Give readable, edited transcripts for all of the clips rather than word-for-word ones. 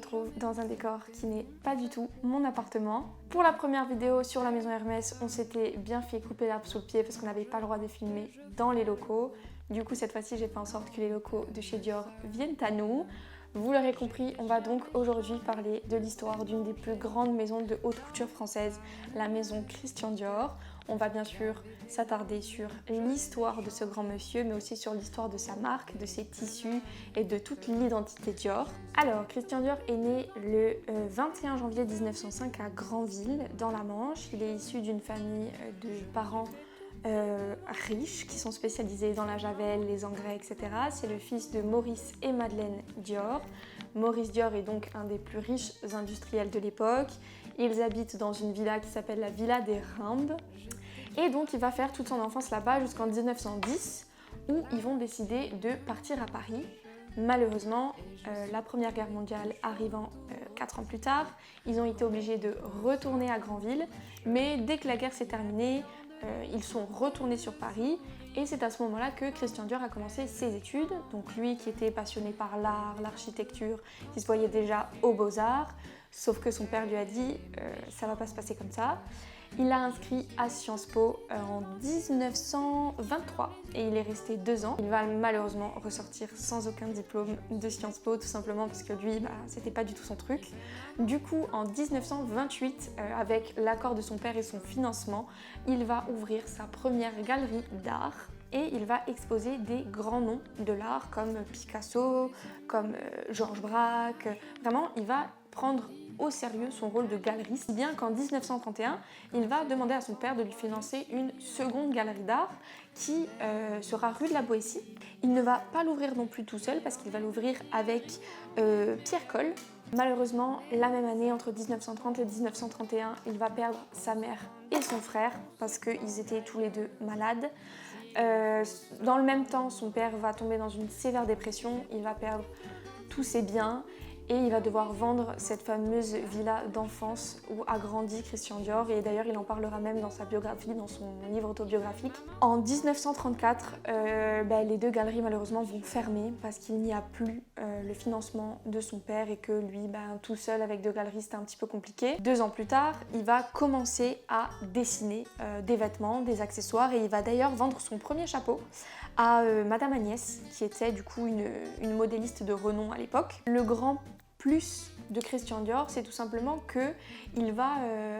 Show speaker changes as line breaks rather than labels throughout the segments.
retrouve dans un décor qui n'est pas du tout mon appartement. Pour la première vidéo sur la maison Hermès, on s'était bien fait couper l'herbe sous le pied parce qu'on n'avait pas le droit de filmer dans les locaux. Du coup, cette fois-ci, j'ai fait en sorte que les locaux de chez Dior viennent à nous. Vous l'aurez compris, on va donc aujourd'hui parler de l'histoire d'une des plus grandes maisons de haute couture française, la maison Christian Dior. On va bien sûr s'attarder sur l'histoire de ce grand monsieur, mais aussi sur l'histoire de sa marque, de ses tissus et de toute l'identité Dior. Alors, Christian Dior est né le 21 janvier 1905 à Granville, dans la Manche. Il est issu d'une famille de parents riches qui sont spécialisés dans la javel, les engrais, etc. C'est le fils de Maurice et Madeleine Dior. Maurice Dior est donc un des plus riches industriels de l'époque. Ils habitent dans une villa qui s'appelle la Villa des Rimbes. Et donc il va faire toute son enfance là-bas jusqu'en 1910 où ils vont décider de partir à Paris. Malheureusement, la Première Guerre mondiale arrivant 4 ans plus tard, ils ont été obligés de retourner à Granville. Mais dès que la guerre s'est terminée, ils sont retournés sur Paris et c'est à ce moment-là que Christian Dior a commencé ses études. Donc lui qui était passionné par l'art, l'architecture, qui se voyait déjà aux Beaux-Arts, sauf que son père lui a dit ça va pas se passer comme ça. Il l'a inscrit à Sciences Po en 1923 et il est resté 2 ans. Il va malheureusement ressortir sans aucun diplôme de Sciences Po, tout simplement parce que lui, c'était pas du tout son truc. Du coup, en 1928, avec l'accord de son père et son financement, il va ouvrir sa première galerie d'art. Et il va exposer des grands noms de l'art comme Picasso, comme Georges Braque. Vraiment, il va prendre au sérieux son rôle de galeriste, si bien qu'en 1931, il va demander à son père de lui financer une seconde galerie d'art qui sera rue de la Boétie. Il ne va pas l'ouvrir non plus tout seul parce qu'il va l'ouvrir avec Pierre Colle. Malheureusement, la même année, entre 1930 et 1931, il va perdre sa mère et son frère parce qu'ils étaient tous les deux malades. Dans le même temps, son père va tomber dans une sévère dépression, il va perdre tous ses biens et il va devoir vendre cette fameuse villa d'enfance où a grandi Christian Dior, et d'ailleurs il en parlera même dans sa biographie, dans son livre autobiographique. En 1934, les deux galeries malheureusement vont fermer parce qu'il n'y a plus le financement de son père et que lui, tout seul avec 2 galeries, c'était un petit peu compliqué. 2 ans plus tard, il va commencer à dessiner des vêtements, des accessoires, et il va d'ailleurs vendre son premier chapeau à Madame Agnès, qui était du coup une modéliste de renom à l'époque. Le grand plus de Christian Dior, c'est tout simplement qu'il va,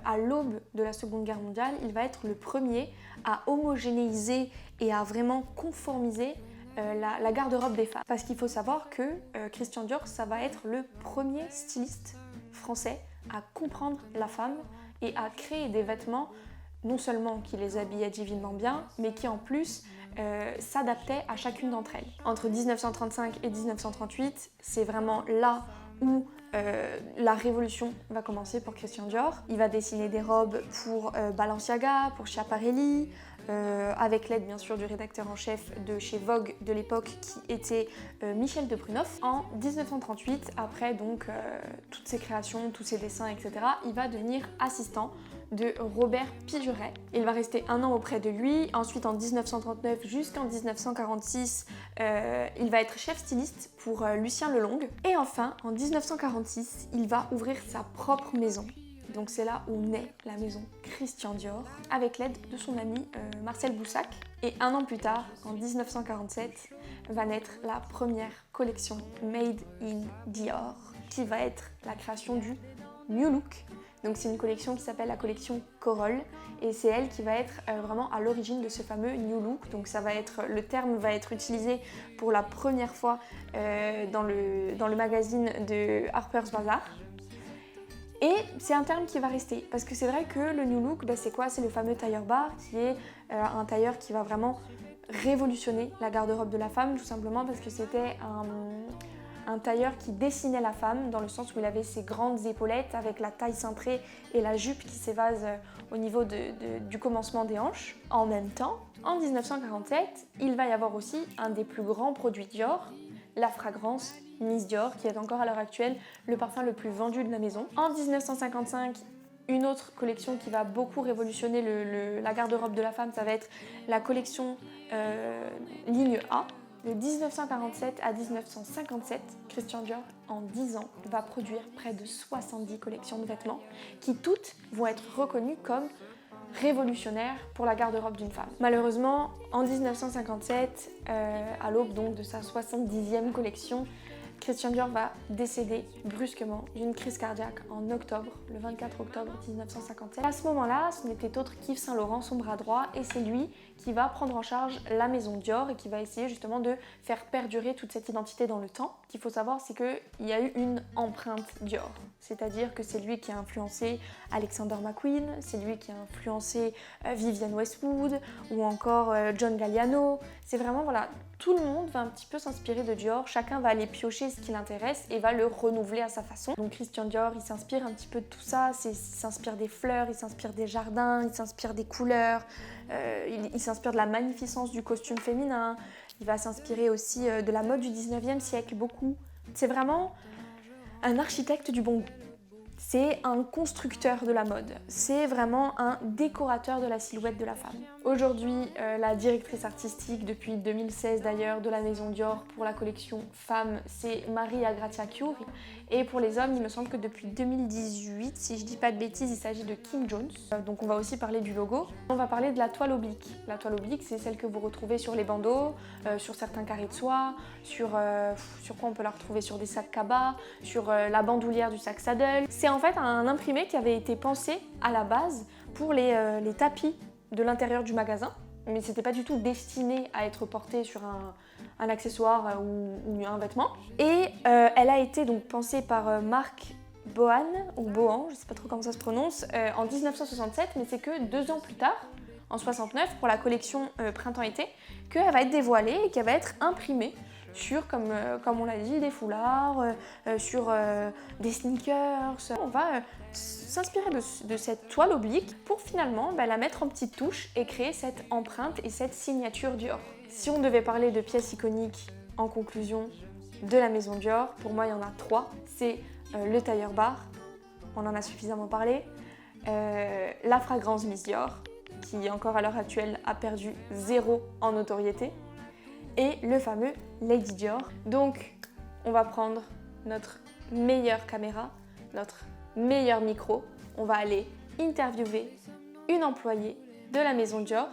à l'aube de la Seconde Guerre mondiale, il va être le premier à homogénéiser et à vraiment conformiser la garde-robe des femmes. Parce qu'il faut savoir que Christian Dior, ça va être le premier styliste français à comprendre la femme et à créer des vêtements non seulement qui les habillaient divinement bien, mais qui en plus s'adaptaient à chacune d'entre elles. Entre 1935 et 1938, c'est vraiment là où la révolution va commencer pour Christian Dior. Il va dessiner des robes pour Balenciaga, pour Schiaparelli, avec l'aide bien sûr du rédacteur en chef de chez Vogue de l'époque qui était Michel de Prunoff. En 1938, après donc toutes ses créations, tous ses dessins, etc., il va devenir assistant de Robert Pigueret. Il va rester 1 an auprès de lui. Ensuite, en 1939 jusqu'en 1946, il va être chef styliste pour Lucien Lelong. Et enfin, en 1946, il va ouvrir sa propre maison. Donc c'est là où naît la maison Christian Dior, avec l'aide de son ami Marcel Boussac. Et 1 an plus tard, en 1947, va naître la première collection Made in Dior, qui va être la création du New Look. Donc c'est une collection qui s'appelle la collection Corolle et c'est elle qui va être vraiment à l'origine de ce fameux New Look. Donc le terme va être utilisé pour la première fois dans le magazine de Harper's Bazaar. Et c'est un terme qui va rester, parce que c'est vrai que le New Look, c'est quoi? C'est le fameux tailleur bar, qui est un tailleur qui va vraiment révolutionner la garde-robe de la femme, tout simplement parce que c'était un tailleur qui dessinait la femme, dans le sens où il avait ses grandes épaulettes avec la taille cintrée et la jupe qui s'évase au niveau du commencement des hanches. En même temps, en 1947, il va y avoir aussi un des plus grands produits Dior, la fragrance Miss Dior, qui est encore à l'heure actuelle le parfum le plus vendu de la maison. En 1955, une autre collection qui va beaucoup révolutionner la garde-robe de la femme, ça va être la collection ligne A. De 1947 à 1957, Christian Dior, en 10 ans, va produire près de 70 collections de vêtements qui toutes vont être reconnues comme révolutionnaires pour la garde-robe d'une femme. Malheureusement, en 1957, à l'aube donc de sa 70e collection, Christian Dior va décéder brusquement d'une crise cardiaque en octobre, le 24 octobre 1957. À ce moment-là, ce n'était autre qu'Yves Saint Laurent, son bras droit, et c'est lui qui va prendre en charge la maison Dior et qui va essayer justement de faire perdurer toute cette identité dans le temps. Ce qu'il faut savoir, c'est qu'il y a eu une empreinte Dior, c'est-à-dire que c'est lui qui a influencé Alexander McQueen, c'est lui qui a influencé Vivienne Westwood ou encore John Galliano. C'est vraiment, voilà, tout le monde va un petit peu s'inspirer de Dior, chacun va aller piocher ce qui l'intéresse et va le renouveler à sa façon. Donc Christian Dior, il s'inspire un petit peu de tout ça, il s'inspire des fleurs, il s'inspire des jardins, il s'inspire des couleurs, il s'inspire de la magnificence du costume féminin, il va s'inspirer aussi de la mode du 19e siècle, beaucoup. C'est vraiment un architecte du bon goût. C'est un constructeur de la mode, c'est vraiment un décorateur de la silhouette de la femme. Aujourd'hui, la directrice artistique, depuis 2016 d'ailleurs, de la maison Dior pour la collection Femmes, c'est Maria Grazia Chiuri. Et pour les hommes, il me semble que depuis 2018, si je dis pas de bêtises, il s'agit de Kim Jones. Donc on va aussi parler du logo. On va parler de la toile oblique. La toile oblique, c'est celle que vous retrouvez sur les bandeaux, sur certains carrés de soie, sur quoi on peut la retrouver sur des sacs cabas, sur la bandoulière du sac saddle. C'est en fait un imprimé qui avait été pensé à la base pour les tapis de l'intérieur du magasin, mais c'était pas du tout destiné à être porté sur un accessoire ou un vêtement. Et elle a été donc pensée par Marc Bohan, ou Bohan, je sais pas trop comment ça se prononce, en 1967, mais c'est que 2 ans plus tard, en 69, pour la collection Printemps-été, qu'elle va être dévoilée et qu'elle va être imprimée sur, comme on l'a dit, des foulards, sur des sneakers. On va s'inspirer de cette toile oblique pour finalement la mettre en petite touche et créer cette empreinte et cette signature Dior. Si on devait parler de pièces iconiques en conclusion de la maison Dior, pour moi il y en a 3. C'est le tailleur bar, on en a suffisamment parlé, la fragrance Miss Dior, qui encore à l'heure actuelle a perdu 0 en notoriété, et le fameux Lady Dior. Donc on va prendre notre meilleure caméra, notre meilleur micro, on va aller interviewer une employée de la maison Dior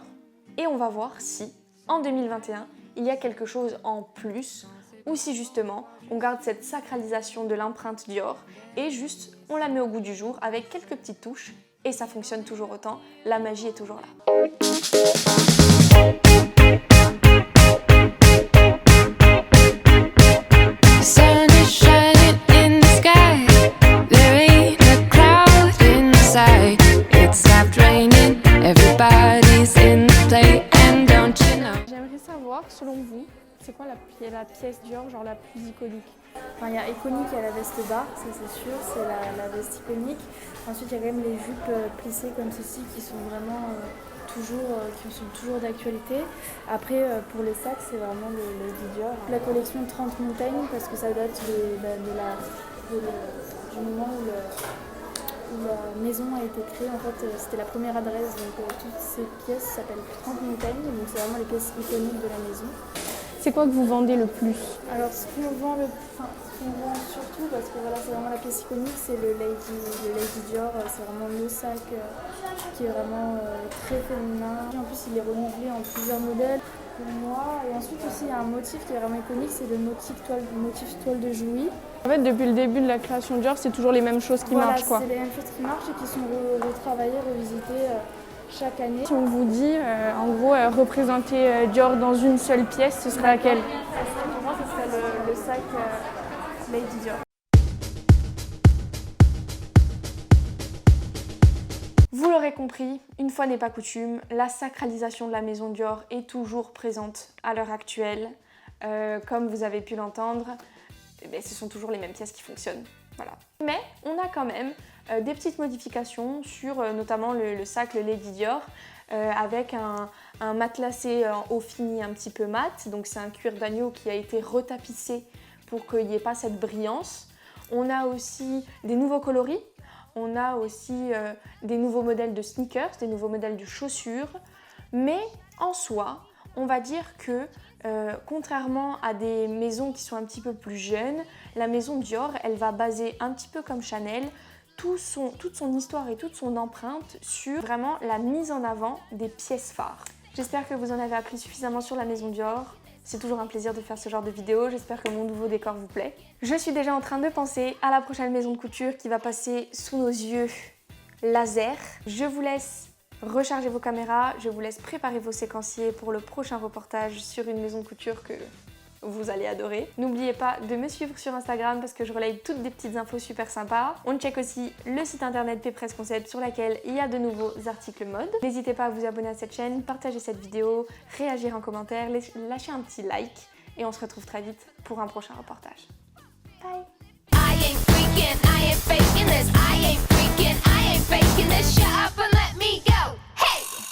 et on va voir si en 2021 il y a quelque chose en plus ou si justement on garde cette sacralisation de l'empreinte Dior et juste on la met au goût du jour avec quelques petites touches et ça fonctionne toujours autant, la magie est toujours là. J'aimerais savoir, selon vous, c'est quoi la pièce Dior genre la plus iconique?
Enfin, il y a iconique, il y a la veste bar, ça c'est sûr, c'est la veste iconique. Ensuite, il y a quand même les jupes plissées comme ceci qui sont vraiment toujours d'actualité. Après, pour les sacs, c'est vraiment le Dior. La collection 30 montagnes parce que ça date du moment où la maison a été créée. En fait, c'était la première adresse, donc toutes ces pièces s'appellent 30 montagnes, donc c'est vraiment les pièces iconiques de la maison.
C'est quoi que vous vendez le plus?
Alors ce qu'on vend surtout, parce que voilà, c'est vraiment la pièce iconique, c'est le Lady Dior, c'est vraiment le sac qui est vraiment très féminin. En plus il est renouvelé en plusieurs modèles pour moi. Et ensuite aussi il y a un motif qui est vraiment iconique, c'est le motif toile de Jouy.
En fait depuis le début de la création Dior, c'est toujours les mêmes choses qui marchent quoi.
C'est les mêmes choses qui marchent et qui sont retravaillées, revisitées chaque année.
Si on vous dit, en gros, représenter Dior dans une seule pièce, ce serait laquelle?
Pour moi, ce serait le sac Lady Dior.
Vous l'aurez compris, une fois n'est pas coutume, la sacralisation de la maison Dior est toujours présente à l'heure actuelle. Comme vous avez pu l'entendre, ce sont toujours les mêmes pièces qui fonctionnent. Voilà. Mais on a quand même des petites modifications sur notamment le sac, le Lady Dior, avec un matelassé au fini un petit peu mat. Donc c'est un cuir d'agneau qui a été retapissé pour qu'il n'y ait pas cette brillance. On a aussi des nouveaux coloris. On a aussi des nouveaux modèles de sneakers, des nouveaux modèles de chaussures. Mais en soi, on va dire que Contrairement à des maisons qui sont un petit peu plus jeunes, la maison Dior, elle va baser un petit peu comme Chanel toute son histoire et toute son empreinte sur vraiment la mise en avant des pièces phares. J'espère que vous en avez appris suffisamment sur la maison Dior. C'est toujours un plaisir de faire ce genre de vidéo, j'espère que mon nouveau décor vous plaît. Je suis déjà en train de penser à la prochaine maison de couture qui va passer sous nos yeux laser. Je vous laisse recharger vos caméras, je vous laisse préparer vos séquenciers pour le prochain reportage sur une maison de couture que vous allez adorer. N'oubliez pas de me suivre sur Instagram parce que je relaye toutes des petites infos super sympas. On check aussi le site internet Pépresse Concept sur laquelle il y a de nouveaux articles mode. N'hésitez pas à vous abonner à cette chaîne, partager cette vidéo, réagir en commentaire, lâcher un petit like et on se retrouve très vite pour un prochain reportage.